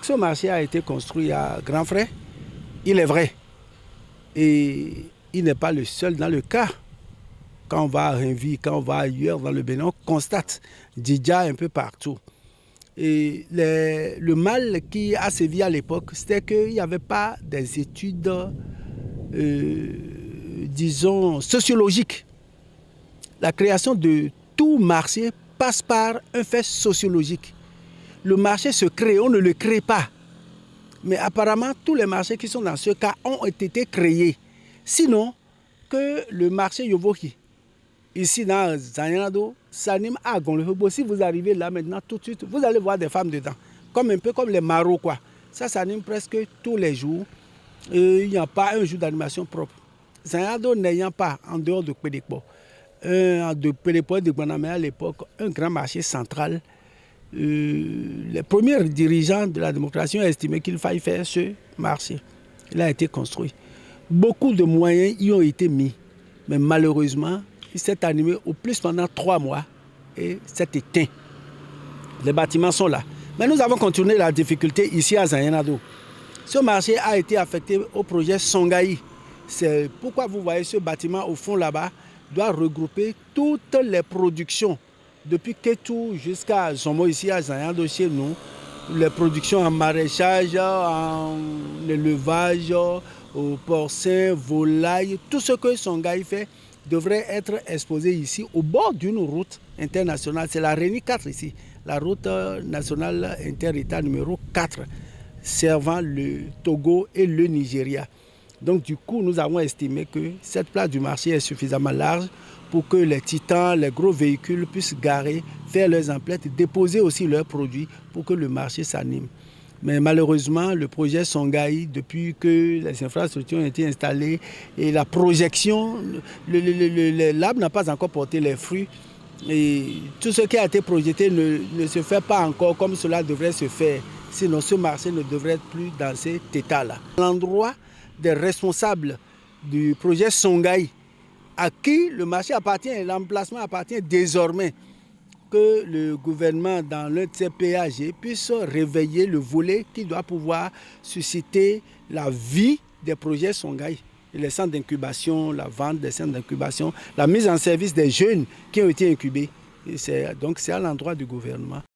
ce marché a été construit à Grand Frais, il est vrai. Et il n'est pas le seul dans le cas. Quand on va à Renvi, quand on va ailleurs dans le Bénin, on constate Djidja un peu partout. Et le mal qui a sévi à l'époque, c'était qu'il n'y avait pas des études, disons, sociologiques. La création de tout marché passe par un fait sociologique. Le marché se crée, on ne le crée pas. Mais apparemment, tous les marchés qui sont dans ce cas ont été créés. Sinon, que le marché Yovoki, ici dans Zanyanado, s'anime à Gonlefebo. Si vous arrivez là maintenant, tout de suite, vous allez voir des femmes dedans. Comme un peu comme les marots, quoi. Ça s'anime presque tous les jours. Il n'y a pas un jour d'animation propre. Zanyanado n'ayant pas, en dehors de Pédékbo, de Pédékbo et de Guanamé à l'époque, un grand marché central. Les premiers dirigeants de la démocratie ont estimé qu'il fallait faire ce marché. Il a été construit. Beaucoup de moyens y ont été mis. Mais malheureusement, il s'est animé au plus pendant 3 mois et s'est éteint. Les bâtiments sont là. Mais nous avons continué la difficulté ici à Zanyanado. Ce marché a été affecté au projet Songaï. C'est pourquoi vous voyez ce bâtiment au fond là-bas doit regrouper toutes les productions. Depuis Ketou jusqu'à Zomo ici à Zanyanado chez nous, les productions en maraîchage, en élevage, au porcin, volaille, tout ce que Songaï fait devrait être exposé ici au bord d'une route internationale. C'est la RENI 4 ici, la route nationale inter-État numéro 4, servant le Togo et le Nigeria. Donc du coup, nous avons estimé que cette place du marché est suffisamment large pour que les titans, les gros véhicules puissent garer, faire leurs emplettes, déposer aussi leurs produits pour que le marché s'anime. Mais malheureusement, le projet Songaï, depuis que les infrastructures ont été installées et la projection, l'arbre n'a pas encore porté les fruits. Et tout ce qui a été projeté ne se fait pas encore comme cela devrait se faire. Sinon, ce marché ne devrait être plus dans cet état-là. L'endroit des responsables du projet Songaï, à qui le marché appartient, l'emplacement appartient désormais, que le gouvernement, dans le CPAG, puisse réveiller le volet qui doit pouvoir susciter la vie des projets Songaï. Les centres d'incubation, la vente des centres d'incubation, la mise en service des jeunes qui ont été incubés. Donc c'est à l'endroit du gouvernement.